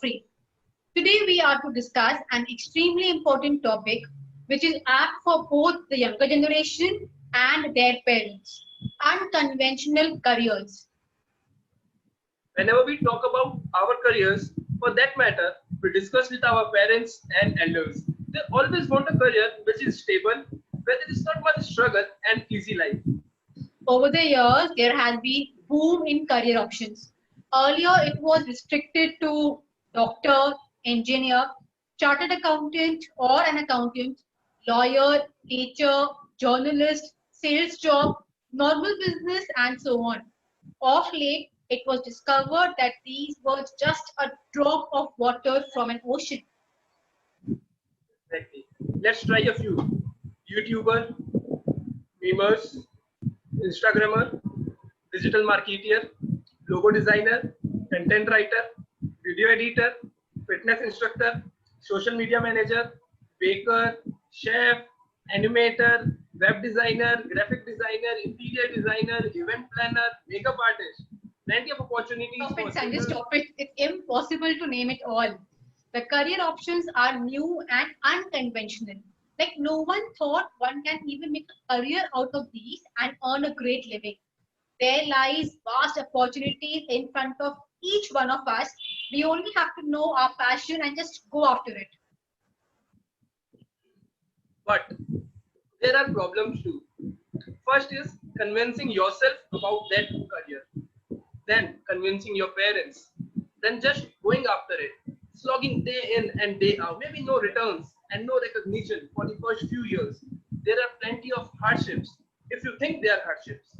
free. Today we are to discuss an extremely important topic which is apt for both the younger generation and their parents: unconventional careers. Whenever we talk about our careers, for that matter, we discuss with our parents and elders. They always want a career which is stable, where there is not much struggle and easy life. Over the years, there has been boom in career options. Earlier, it was restricted to doctor, engineer, chartered accountant or an accountant, lawyer, teacher, journalist, sales job, normal business, and so on. Of late, it was discovered that these were just a drop of water from an ocean. Exactly. Let's try a few. YouTuber, memers, Instagrammer, digital marketer, logo designer, content writer, video editor, fitness instructor, social media manager, baker, chef, animator, web designer, graphic designer, interior designer, event planner, makeup artist. Plenty of opportunities Stop for it, Sanjay, simple. stop it. It's impossible to name it all. The career options are new and unconventional. Like no one thought one can even make a career out of these and earn a great living. There lies vast opportunities in front of each one of us. We only have to know our passion and just go after it. But there are problems too. First is convincing yourself about that career, then convincing your parents, then just going after it, slogging day in and day out, maybe no returns and no recognition for the first few years. There are plenty of hardships if you think they are hardships.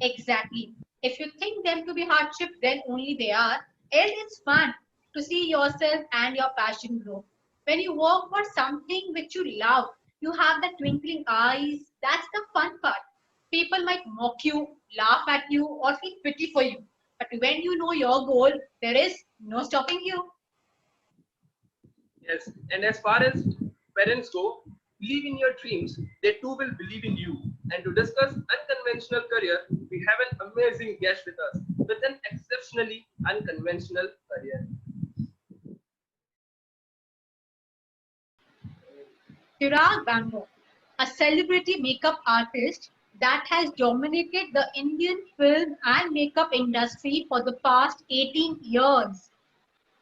Exactly. If you think them to be hardship, then only they are. Else it's fun to see yourself and your passion grow. When you work for something which you love, you have the twinkling eyes. That's the fun part. People might mock you, laugh at you, or feel pity for you. But when you know your goal, there is no stopping you. Yes, and as far as parents go, believe in your dreams, they too will believe in you. And to discuss unconventional career, we have an amazing guest with us with an exceptionally unconventional career. Cherag Bambboat, a celebrity makeup artist that has dominated the Indian film and makeup industry for the past 18 years.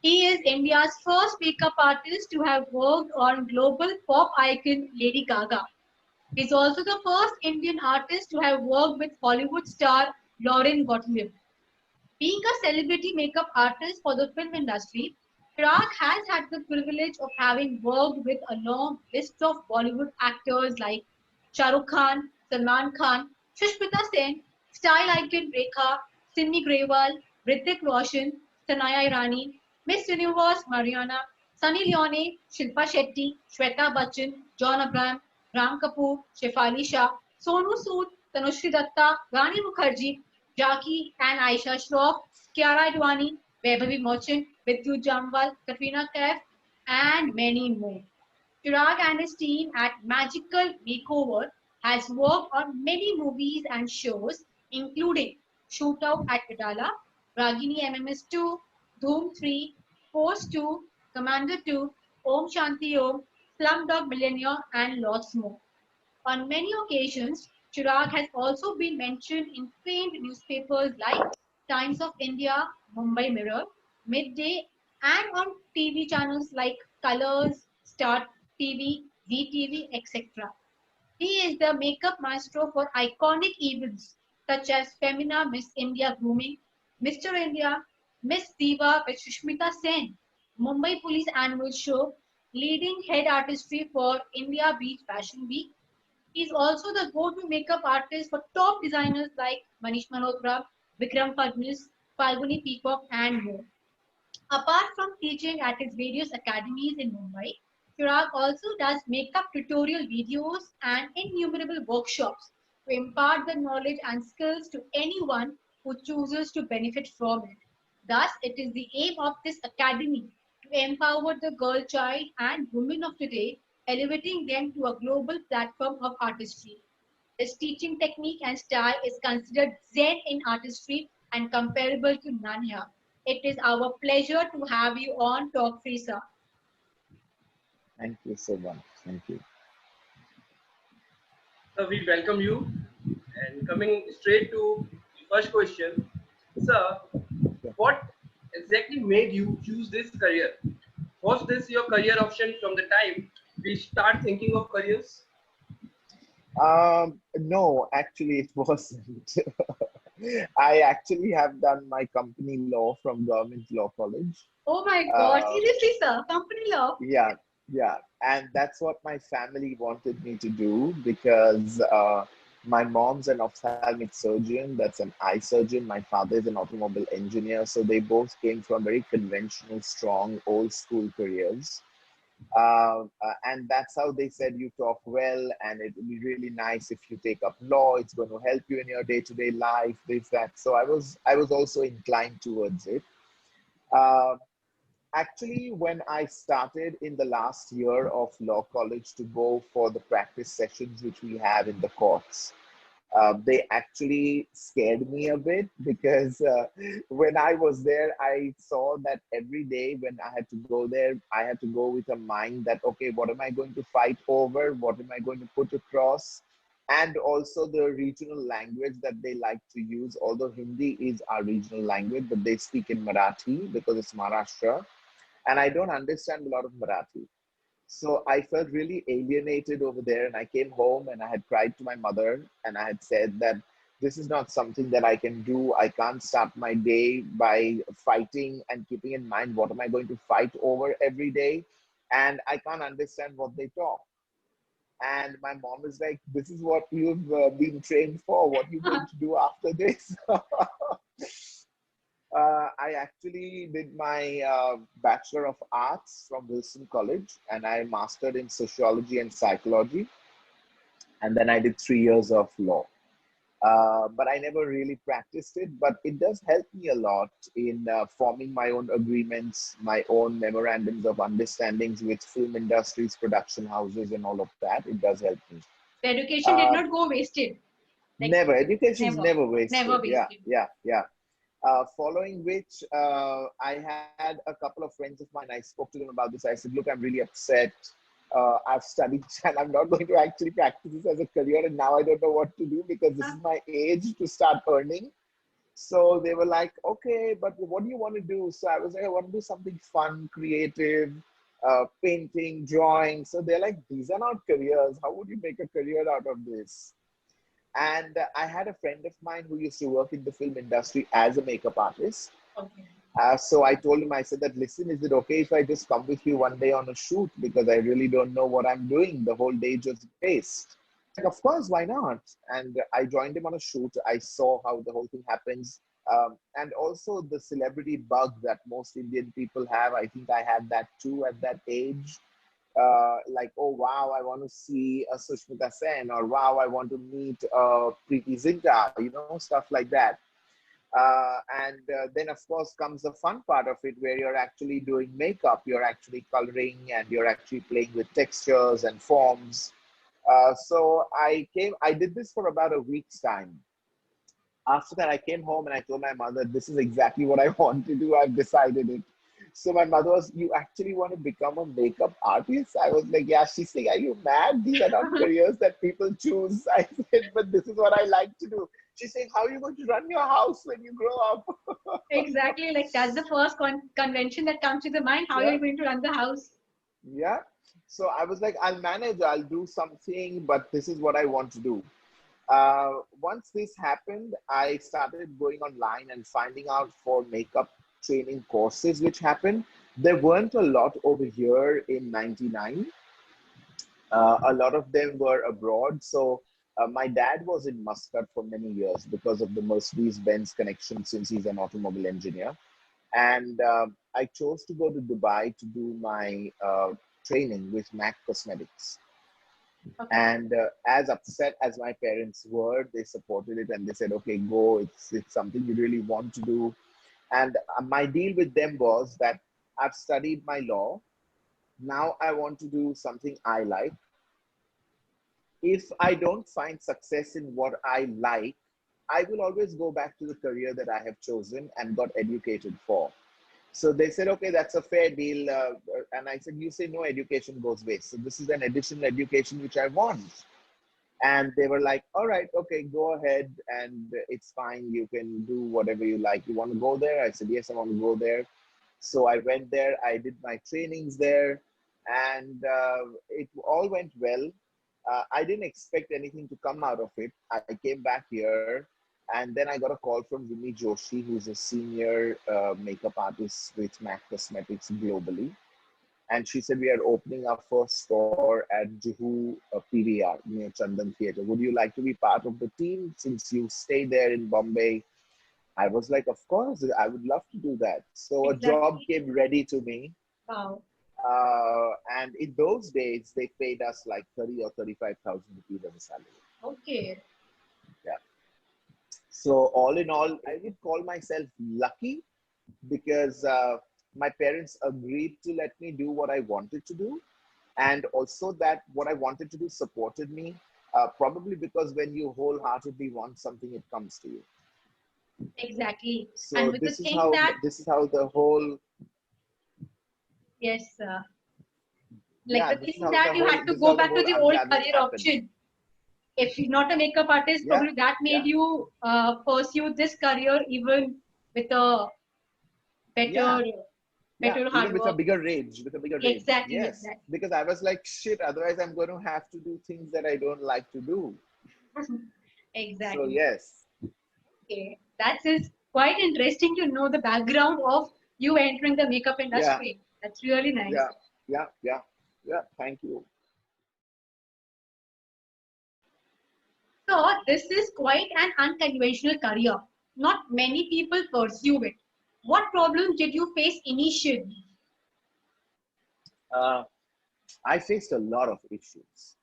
He is India's first makeup artist to have worked on global pop icon Lady Gaga. He is also the first Indian artist to have worked with Hollywood star Lauren Gottlieb. Being a celebrity makeup artist for the film industry, Chirag has had the privilege of having worked with a long list of Bollywood actors like Shah Rukh Khan, Salman Khan, Sushmita Sen, style icon Rekha, Sidney Grewal, Hrithik Roshan, Sanaya Irani, Miss Universe Mariana, Sunny Leone, Shilpa Shetty, Shweta Bachchan, John Abraham, Ram Kapoor, Shefali Shah, Sonu Sood, Tanushri Datta, Rani Mukherjee, Jackie and Aisha Shroff, Kiara Advani, Vaibhavi Merchant, Vidyut Jamwal, Katrina Kaif, and many more. Chirag and his team at Magical Makeover has worked on many movies and shows, including Shootout at Idala, Ragini MMS 2, Dhoom 3, Force 2, Commander 2, Om Shanti Om, Slumdog Millionaire, and lots more. On many occasions, Chirag has also been mentioned in famed newspapers like Times of India, Mumbai Mirror, Midday, and on TV channels like Colors, Star TV, ZTV, etc. He is the makeup maestro for iconic events such as Femina Miss India Grooming, Mr. India, Miss Diva with Sushmita Sen, Mumbai Police Annual Show, leading head artistry for India Beach Fashion Week. He's also the go-to makeup artist for top designers like Manish Malhotra, Vikram Fadnis, Falguni Peacock, and more. Apart from teaching at his various academies in Mumbai, Chirag also does makeup tutorial videos and innumerable workshops to impart the knowledge and skills to anyone who chooses to benefit from it. Thus, it is the aim of this academy to empower the girl child and women of today, elevating them to a global platform of artistry. His teaching technique and style is considered Zen in artistry and comparable to none here. It is our pleasure to have you on Talk Free, sir. Thank you so much. Thank you. So we welcome you. And coming straight to the first question, sir, Sure. what exactly made you choose this career? Was this your career option from the time we start thinking of careers? No, actually, it wasn't. I actually have done my company law from Government Law College. Oh my God, Uh, seriously, sir, company law. yeah, yeah, and that's what my family wanted me to do because my mom's an ophthalmic surgeon. That's an eye surgeon. My father is an automobile engineer. So they both came from very conventional, strong, old school careers. And that's how they said you talk well and it would be really nice if you take up law. It's going to help you in your day-to-day life, this that. So I was also inclined towards it. uh, Actually, when I started in the last year of law college to go for the practice sessions which we have in the courts, they actually scared me a bit because when I was there, I saw that every day when I had to go there, I had to go with a mind that, okay, what am I going to fight over? What am I going to put across? And also the regional language that they like to use, although Hindi is our regional language, but they speak in Marathi because it's Maharashtra. And I don't understand a lot of Marathi. So I felt really alienated over there. And I came home and I had cried to my mother and I had said that this is not something that I can do. I can't start my day by fighting and keeping in mind what am I going to fight over every day. And I can't understand what they talk. And my mom is like, this is what you've been trained for. What are you going to do after this? I actually did my Bachelor of Arts from Wilson College, and I mastered in sociology and psychology. And then I did 3 years of law. But I never really practiced it. But it does help me a lot in forming my own agreements, my own memorandums of understandings with film industries, production houses, and all of that. It does help me. The education did Uh, not go wasted. Like, Never, education's never, never never wasted. Yeah, wasted. yeah, yeah. Following which, I had a couple of friends of mine. I spoke to them about this. I said, "Look, I'm really upset. I've studied and I'm not going to actually practice this as a career, and now I don't know what to do because this is my age to start earning." So they were like, "Okay, but what do you want to do?" So I was like, "I want to do something fun, creative, painting, drawing." So they're like, "These are not careers. How would you make a career out of this?" And I had a friend of mine who used to work in the film industry as a makeup artist. Okay. So I told him, I said that, listen, is it okay if I just come with you one day on a shoot? Because I really don't know what I'm doing. The whole day just waste. He's like, of course, why not? And I joined him on a shoot. I saw how the whole thing happens. And also the celebrity bug that most Indian people have. I think I had that too at that age. Like, oh wow, I want to see a Sushmita Sen, or wow, I want to meet Preeti Zinta, stuff like that. And then, of course, comes the fun part of it where you're actually doing makeup, you're actually coloring, and you're actually playing with textures and forms. I did this for about a week's time. After that, I came home and I told my mother, this is exactly what I want to do. I've decided it. So my mother was, you actually want to become a makeup artist? I was like, yeah. She's like, are you mad? These are not careers that people choose. I said, but this is what I like to do. She's saying, how are you going to run your house when you grow up? Exactly. Like that's the first convention that comes to the mind. How are Yeah, you going to run the house? yeah. So I was like, I'll manage, I'll do something, but this is what I want to do. Once this happened, I started going online and finding out for makeup training courses which happened. There weren't a lot over here in 99. A lot of them were abroad. So my dad was in Muscat for many years because of the Mercedes-Benz connection since he's an automobile engineer. And I chose to go to Dubai to do my training with MAC Cosmetics. Okay. And as upset as my parents were, they supported it and they said, okay, go. It's something you really want to do. And my deal with them was that I've studied my law. Now I want to do something I like. If I don't find success in what I like, I will always go back to the career that I have chosen and got educated for. So they said, okay, that's a fair deal. And I said, you say no education goes waste. So this is an additional education which I want. And they were like, all right, okay, go ahead. And it's fine. You can do whatever you like. You want to go there? I said, yes, I want to go there. So I went there. I did my trainings there. And it all went well. I didn't expect anything to come out of it. I came back here, and then I got a call from Vimi Joshi, who's a senior makeup artist with MAC Cosmetics globally. And she said, we are opening our first store at Juhu PVR near Chandan Theatre. Would you like to be part of the team since you stay there in Bombay? I was like, of course, I would love to do that. So a job Exactly. came ready to me. Wow. And in those days, they paid us like 30 or 35,000 rupees as a salary. Okay. Yeah. So all in all, I would call myself lucky because my parents agreed to let me do what I wanted to do. And also that what I wanted to do supported me, probably because when you wholeheartedly want something, it comes to you. Exactly. And So with the thing that, this is how the whole, yes, like yeah, the this is thing how that the you whole, had to this is go how the back to whole the old unraveling career happened. option. If you're not a makeup artist, Yeah, probably that made yeah, you pursue this career even with a yeah. better, Yeah, better even hard work. with a bigger range. Exactly, Yes, exactly. because I was like, shit, otherwise I'm going to have to do things that I don't like to do. So, Exactly. yes. Okay. That is quite interesting to know the background of you entering the makeup Yeah, industry. That's really nice. yeah, yeah, yeah, yeah. Thank you. So this is quite an unconventional career. Not many people pursue it. What problems did you face initially? Uh, I faced a lot of issues.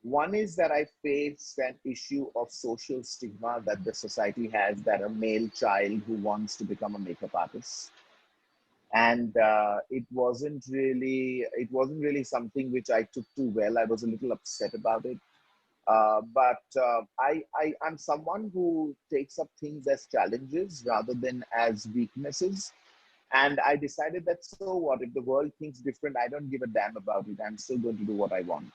One is that I faced an issue of social stigma that the society has that a male child who wants to become a makeup artist. And it wasn't really something which I took too well. I was a little upset about it. But I'm someone who takes up things as challenges rather than as weaknesses. And I decided that so what? If the world thinks different, I don't give a damn about it. I'm still going to do what I want.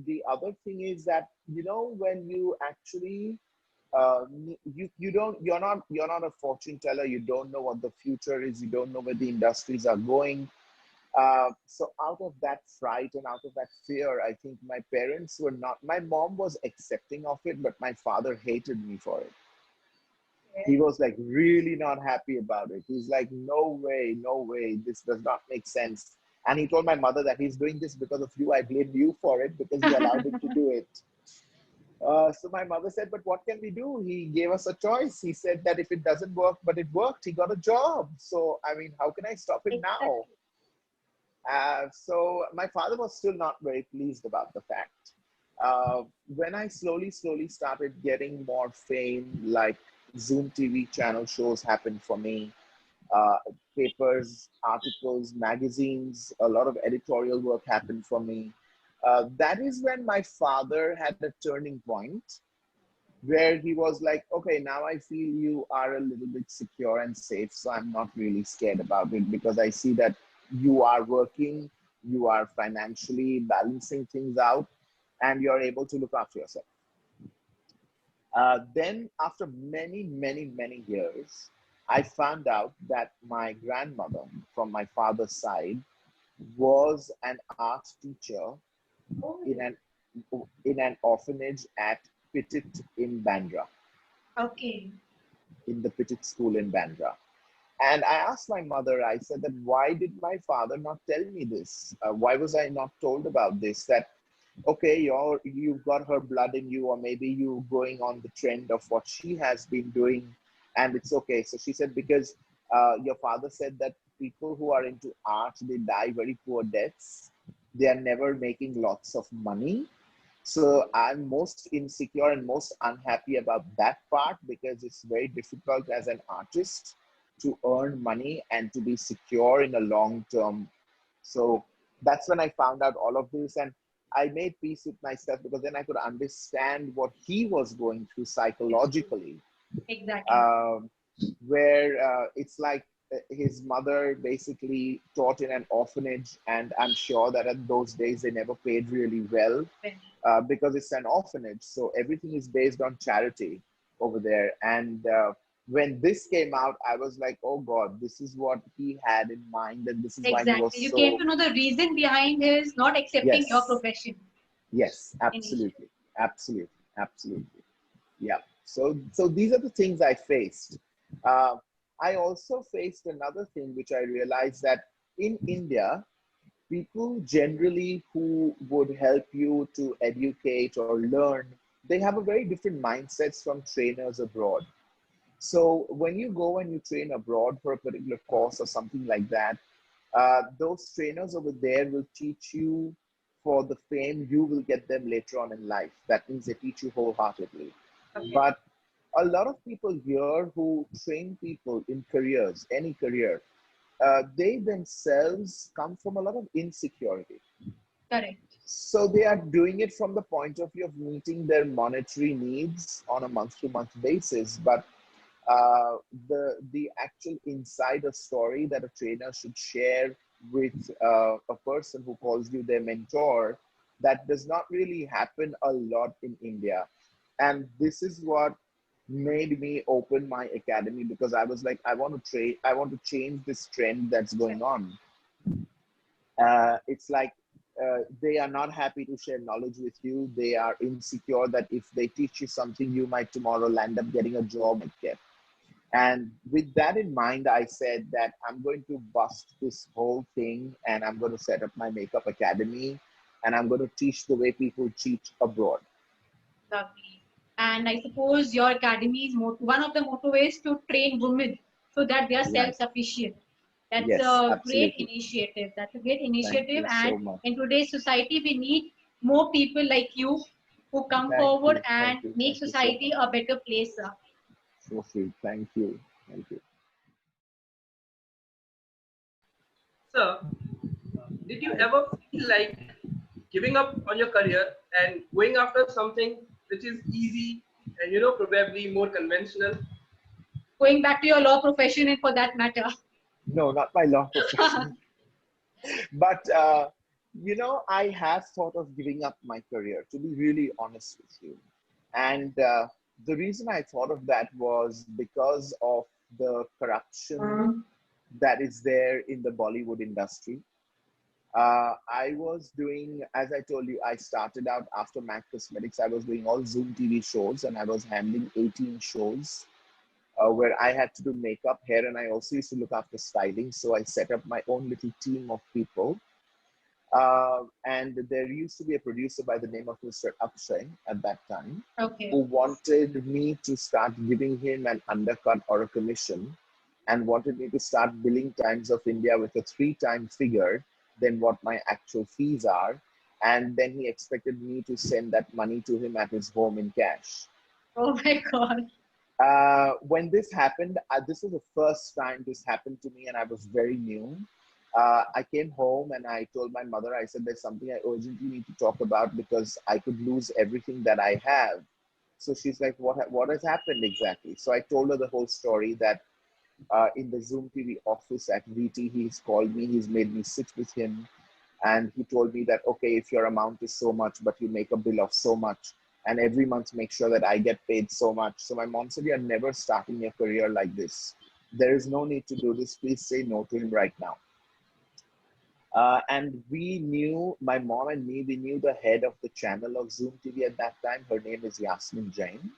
The other thing is that, you know, when you actually you don't you're not a fortune teller. You don't know what the future is. You don't know where the industries are going. So out of that fright and out of that fear, I think my parents were not. My mom was accepting of it, but my father hated me for it. He was like really not happy about it. He's like, no way, no way, this does not make sense. And he told my mother that he's doing this because of you. I blame you for it because you allowed him to do it. So my mother said, but what can we do? He gave us a choice. He said that if it doesn't work, but it worked, he got a job. So, I mean, how can I stop him now? Exactly. So my father was still not very pleased about the fact. When I slowly started getting more fame, like Zoom TV channel shows happened for me, uh, papers, articles, magazines, a lot of editorial work happened for me. That is when my father had a turning point where he was like, okay, now I feel you are a little bit secure and safe. So I'm not really scared about it because I see that you are working, you are financially balancing things out, and you're able to look after yourself. Then, after many years, I found out that my grandmother from my father's side was an art teacher Oh, in an orphanage at Petit in Bandra, okay. in the Petit school in Bandra. And I asked my mother, I said that why did my father not tell me this? Why was I not told about this? That, okay, you've got her blood in you, or maybe you going on the trend of what she has been doing, and it's okay. So she said, because your father said that people who are into art, they die very poor deaths. They are never making lots of money. So I'm most insecure and most unhappy about that part because it's very difficult as an artist to earn money and to be secure in a long term. So that's when I found out all of this. And I made peace with myself because then I could understand what he was going through psychologically. Exactly. Um, where it's like his mother basically taught in an orphanage, and I'm sure that in those days they never paid really well because it's an orphanage. So everything is based on charity over there. And when this came out, I was like, oh God, this is what he had in mind, and this is why he was Exactly. You came so. to know the reason behind his not accepting your Yes, profession yes, initially. absolutely, absolutely, absolutely. Yeah. So these are the things I faced. Uh, I also faced another thing which I realized that in India, people generally who would help you to educate or learn, they have a very different mindsets from trainers abroad. So when you go and you train abroad for a particular course or something like that, those trainers over there will teach you for the fame you will get them later on in life. That means they teach you wholeheartedly. Okay. But a lot of people here who train people in careers, any career, they themselves come from a lot of insecurity. Correct. So they are doing it from the point of view of meeting their monetary needs on a month-to-month basis. But the actual insider story that a trainer should share with a person who calls you their mentor, that does not really happen a lot in India. And this is what made me open my academy, because I was like, I want to train, I want to change this trend that's going on. It's like they are not happy to share knowledge with you. They are insecure that if they teach you something, you might tomorrow land up getting a job like that. And with that in mind, I said that I'm going to bust this whole thing, and I'm going to set up my makeup academy, and I'm going to teach the way people teach abroad. Lovely. And I suppose your academy's one of the motto is to train women so that they are Right. self-sufficient. That's Yes, a great absolutely. initiative. That's a great Thank initiative. you And so much. in today's society, we need more people like you who come Thank forward you. and Thank you. make Thank you so society much. a better place. So sweet. Thank you. Thank you. Sir, did you ever feel like giving up on your career and going after something which is easy and probably more conventional? Going back to your law profession, and for that matter. No, not my law profession. But, I have thought of giving up my career, to be really honest with you. And the reason I thought of that was because of the corruption that is there in the Bollywood industry. I was doing, as I told you, I started out after MAC Cosmetics. I was doing all Zoom TV shows, and I was handling 18 shows where I had to do makeup, hair, and I also used to look after styling. So I set up my own little team of people. And there used to be a producer by the name of Mr. Akshay at that time, Okay. who wanted me to start giving him an undercut or a commission, and wanted me to start billing Times of India with a 3-time figure than what my actual fees are. And then he expected me to send that money to him at his home in cash. Oh my God. When this happened, this was the first time this happened to me, and I was very new. I came home and I told my mother, I said, there's something I urgently need to talk about because I could lose everything that I have. So she's like, what has happened exactly? So I told her the whole story, that in the Zoom TV office at VT, he's called me, he's made me sit with him. And he told me that, okay, if your amount is so much, but you make a bill of so much, and every month make sure that I get paid so much. So my mom said, you're never starting your career like this. There is no need to do this. Please say no to him right now. And we knew, my mom and me, we knew the head of the channel of Zoom TV at that time. Her name is Yasmin Jain.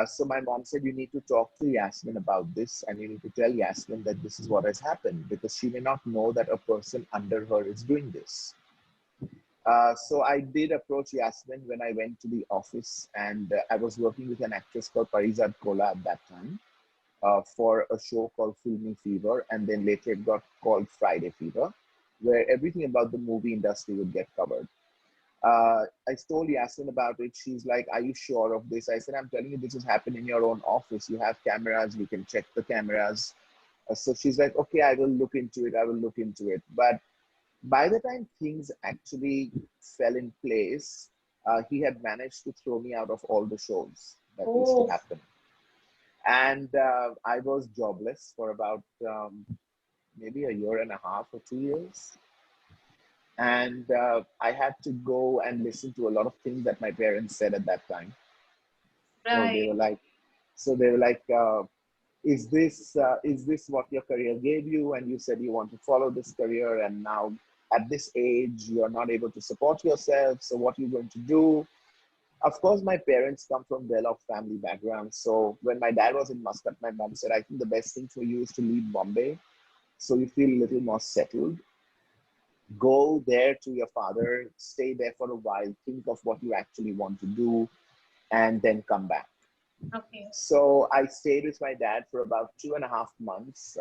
So my mom said, you need to talk to Yasmin about this, and you need to tell Yasmin that this is what has happened, because she may not know that a person under her is doing this. So I did approach Yasmin when I went to the office, and I was working with an actress called Parizad Kola at that time for a show called Filmy Fever, and then later it got called Friday Fever, where everything about the movie industry would get covered. I told Yasmin about it. She's like, are you sure of this? I said, I'm telling you, this has happened in your own office. You have cameras, we can check the cameras. So she's like, okay, I will look into it. I will look into it. But By the time things actually fell in place, he had managed to throw me out of all the shows that used to Oh, happen. And I was jobless for about maybe a year and a half or 2 years. And I had to go and listen to a lot of things that my parents said at that time. So they right. were like, so they were like, is this what your career gave you? And you said you want to follow this career, and now at this age you're not able to support yourself. So what are you going to do? Of course, my parents come from well-off family backgrounds. So when my dad was in Muscat, my mom said, I think the best thing for you is to leave Bombay so you feel a little more settled. Go there to your father, stay there for a while, think of what you actually want to do, and then come back. Okay. So I stayed with my dad for about 2.5 months,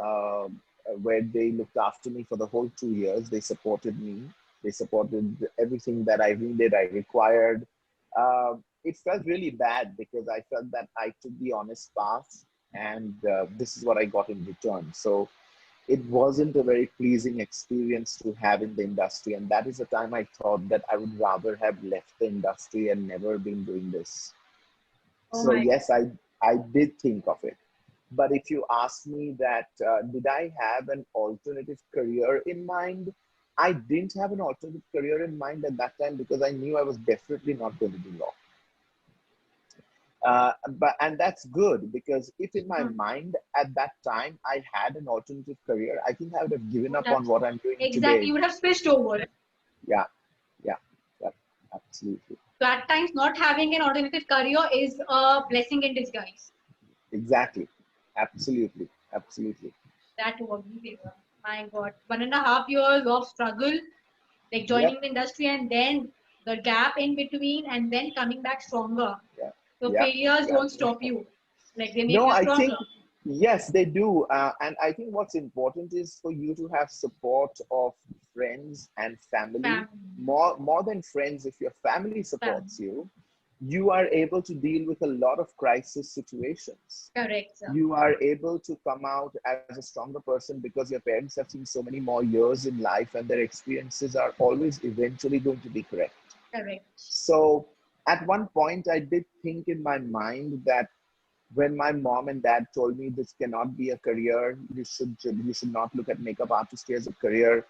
where they looked after me for the whole 2 years. They supported me. They supported everything that I needed, I required. It felt really bad because I felt that I took the honest path, and this is what I got in return. So it wasn't a very pleasing experience to have in the industry. And that is the time I thought that I would rather have left the industry and never been doing this. Oh So my yes, God. I did think of it. But if you ask me that, did I have an alternative career in mind? I didn't have an alternative career in mind at that time because I knew I was definitely not going to do law. But and that's good because if in my Hmm. mind at that time I had an alternative career, I think I would have given Would up have, on what I'm doing exactly, today. you would have switched over. Yeah, yeah, yeah, absolutely, So at times, not having an alternative career is a blessing in disguise. exactly, absolutely, absolutely. That would be favor. My God, 1.5 years of struggle, like Yep, joining the industry and then the gap in between and then coming back stronger. yeah, So yep, failures yep. don't stop you. Like they make No, you I stronger. think yes, they do, and I think what's important is for you to have support of friends and family. Family. More than friends, if your family supports Family. you, you are able to deal with a lot of crisis situations. Correct, sir. You are able to come out as a stronger person because your parents have seen so many more years in life, and their experiences are always eventually going to be correct. Correct. So at one point, I did think in my mind that when my mom and dad told me this cannot be a career, you should not look at makeup artistry as a career,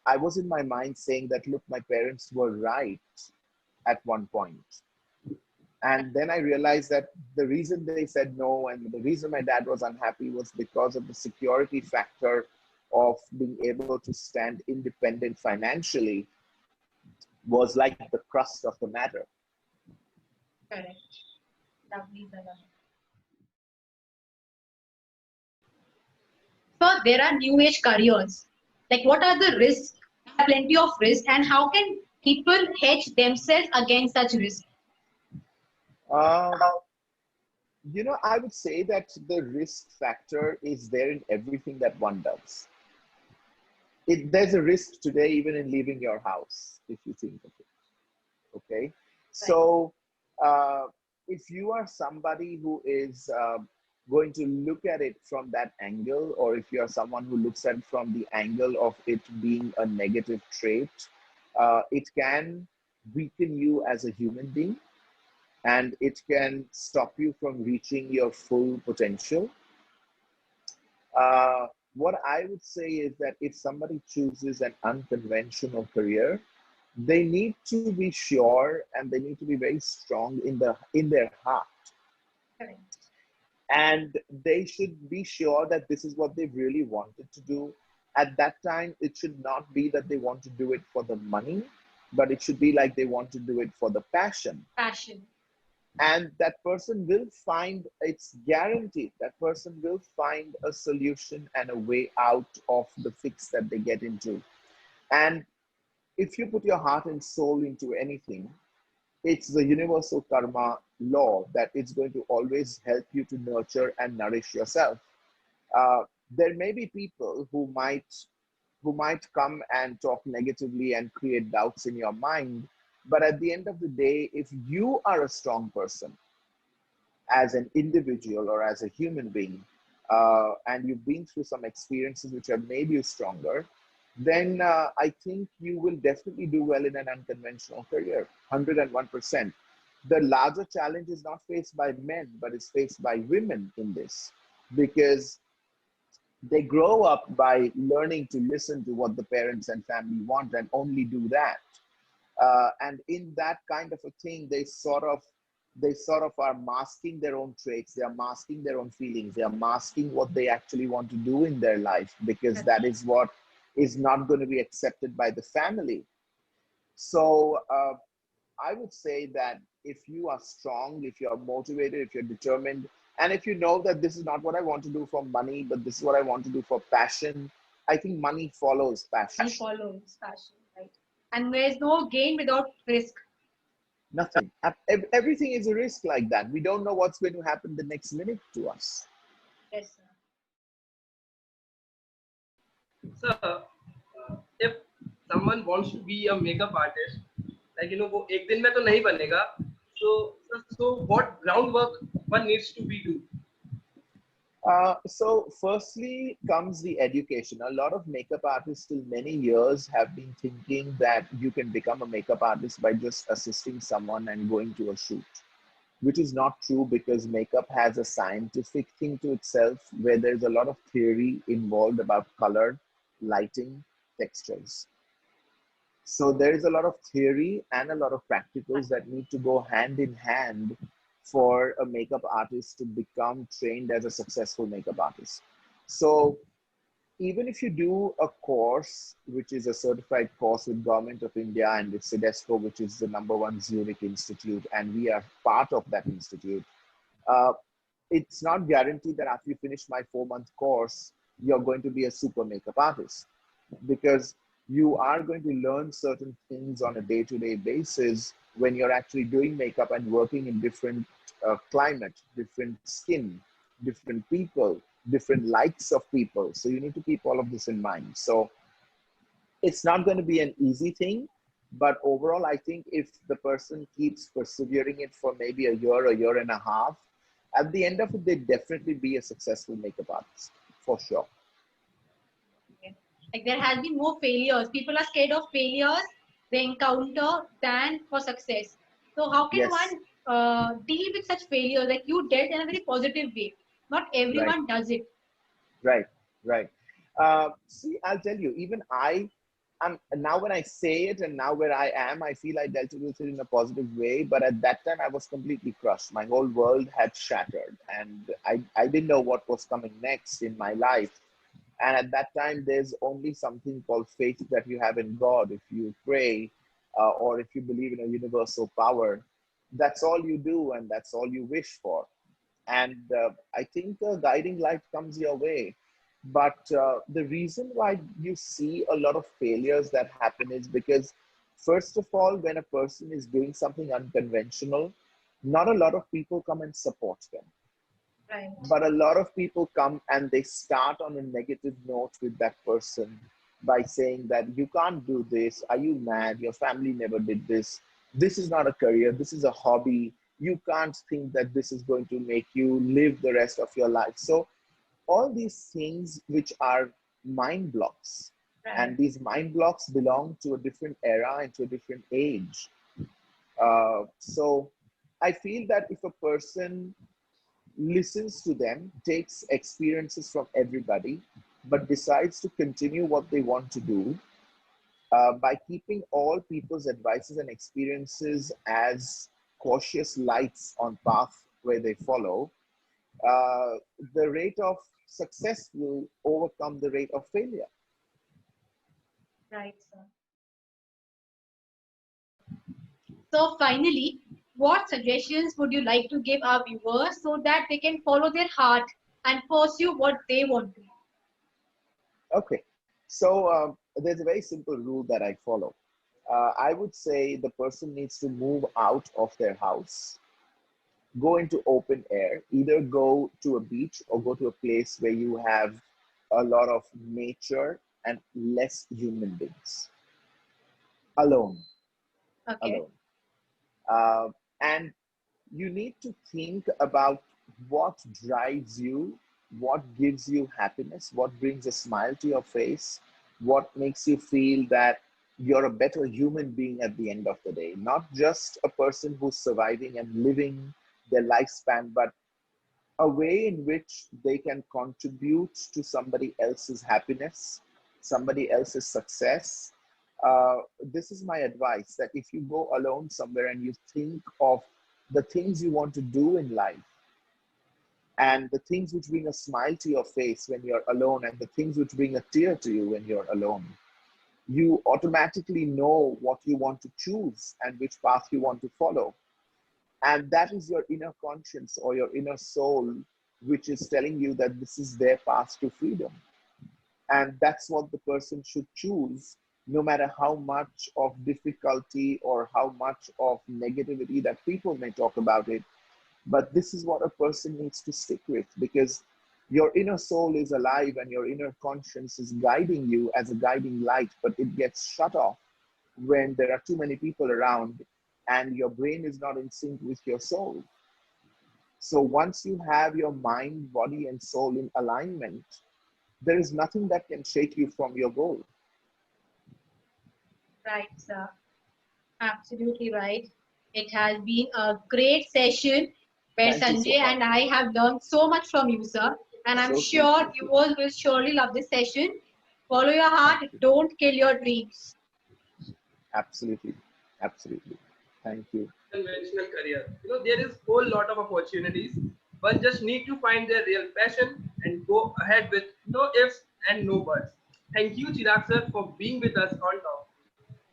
I was in my mind saying that look, my parents were right at one point. And then I realized that the reason they said no and the reason my dad was unhappy was because of the security factor of being able to stand independent financially was like the crust of the matter. Correct. Lovely, sir. So there are new age careers. Like what are the risks? There are plenty of risks, and how can people hedge themselves against such risks? Um, I would say that the risk factor is there in everything that one does. There's a risk today even in leaving your house, if you think of it. Okay, Right. so uh, if you are somebody who is going to look at it from that angle, or if you are someone who looks at it from the angle of it being a negative trait, it can weaken you as a human being, and it can stop you from reaching your full potential. uh, what I would say is that if somebody chooses an unconventional career, they need to be sure and they need to be very strong in their heart, Correct. and they should be sure that this is what they really wanted to do. At that time, it should not be that they want to do it for the money, but it should be like they want to do it for the passion. Passion. And that person will find, it's guaranteed, that person will find a solution and a way out of the fix that they get into. And if you put your heart and soul into anything, it's the universal karma law that it's going to always help you to nurture and nourish yourself. uh, there may be people who might come and talk negatively and create doubts in your mind, but at the end of the day, if you are a strong person as an individual or as a human being, and you've been through some experiences which have made you stronger, then I think you will definitely do well in an unconventional career, 101%. The larger challenge is not faced by men, but is faced by women in this, because they grow up by learning to listen to what the parents and family want and only do that. And in that kind of a thing, they sort of are masking their own traits, they are masking their own feelings, they are masking what they actually want to do in their life, because that is what is not going to be accepted by the family. So I would say that if you are strong, if you're motivated, if you're determined, and if you know that this is not what I want to do for money, but this is what I want to do for passion, I think money follows passion. Money follows passion, right? And there's no gain without risk. Nothing. Everything is a risk like that. We don't know what's going to happen the next minute to us. Yes, sir. So, if someone wants to be a makeup artist, like वो एक दिन में तो नहीं बनेगा. So what groundwork one needs to be do? So firstly comes the education. A lot of makeup artists till many years have been thinking that you can become a makeup artist by just assisting someone and going to a shoot, which is not true, because makeup has a scientific thing to itself where there's a lot of theory involved about color, lighting, textures. So there is a lot of theory and a lot of practicals that need to go hand in hand for a makeup artist to become trained as a successful makeup artist. So even if you do a course, which is a certified course with Government of India and with CEDESCO, which is the #1 Zurich institute, and we are part of that institute, uh, it's not guaranteed that after you finish my 4-month course, you're going to be a super makeup artist, because you are going to learn certain things on a day-to-day basis when you're actually doing makeup and working in different climate, different skin, different people, different likes of people. So you need to keep all of this in mind. So it's not going to be an easy thing, but overall, I think if the person keeps persevering it for maybe a year and a half, at the end of it, they definitely be a successful makeup artist, for sure. Okay. Like there has been more failures. People are scared of failures they encounter than for success. So how can Yes, one deal with such failures? Like you dealt in a very positive way. Not right, everyone does it. right, right. See, I'll tell you, even I'm now when I say it and now where I am, I feel I dealt with it in a positive way. But at that time, I was completely crushed. My whole world had shattered, and I didn't know what was coming next in my life. And at that time, there's only something called faith that you have in God. If you pray, or if you believe in a universal power, that's all you do, and that's all you wish for. And I think a guiding light comes your way. But the reason why you see a lot of failures that happen is because, first of all, when a person is doing something unconventional, not a lot of people come and support them. Right. But a lot of people come and they start on a negative note with that person by saying that you can't do this. Are you mad? Your family never did this. This is not a career. This is a hobby. You can't think that this is going to make you live the rest of your life. So, all these things which are mind blocks, Right. and these mind blocks belong to a different era and to a different age. So, I feel that if a person listens to them, takes experiences from everybody, but decides to continue what they want to do by keeping all people's advices and experiences as cautious lights on path where they follow, uh, the rate of success will overcome the rate of failure. Right, sir. So finally, what suggestions would you like to give our viewers so that they can follow their heart and pursue what they want to? Okay, so there's a very simple rule that I follow. I would say the person needs to move out of their house, go into open air, either go to a beach or go to a place where you have a lot of nature and less human beings. Alone, Okay. alone. Uh, and you need to think about what drives you, what gives you happiness, what brings a smile to your face, What makes you feel that you're a better human being at the end of the day? Not just a person who's surviving and living their lifespan, but a way in which they can contribute to somebody else's happiness, somebody else's success. This is my advice, that if you go alone somewhere and you think of the things you want to do in life, and the things which bring a smile to your face when you're alone, and the things which bring a tear to you when you're alone, you automatically know what you want to choose and which path you want to follow. And that is your inner conscience or your inner soul, which is telling you that this is their path to freedom. And that's what the person should choose, no matter how much of difficulty or how much of negativity that people may talk about it. But this is what a person needs to stick with, because your inner soul is alive and your inner conscience is guiding you as a guiding light, but it gets shut off when there are too many people around and your brain is not in sync with your soul. So once you have your mind, body, and soul in alignment, there is nothing that can shake you from your goal. Right, sir. Absolutely right. It has been a great session where Thank you so Sanjay much. and I have learned so much from you, sir. And I'm So sweet. sure Thank you you. all will surely love this session. Follow your Thank heart, you. don't kill your dreams. Absolutely. Absolutely. Thank you. Unconventional career. There is whole lot of opportunities. One just need to find their real passion and go ahead with no ifs and no buts. Thank you, Chirag sir, for being with us on top.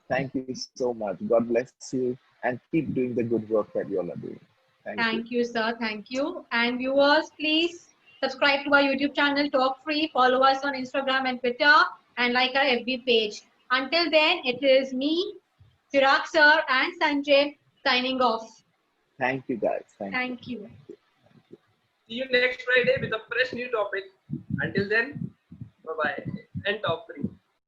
Thank you so much. God bless you and keep doing the good work that you all are doing. Thank you. Thank you, sir. Thank you. And viewers, please subscribe to our YouTube channel, Talk Free. Follow us on Instagram and Twitter, and like our FB page. Until then, it is me, Cherag sir, and Sanjay signing off. Thank you, guys. Thank you. Thank you. Thank you. Thank you. See you next Friday with a fresh new topic. Until then, bye bye and top three.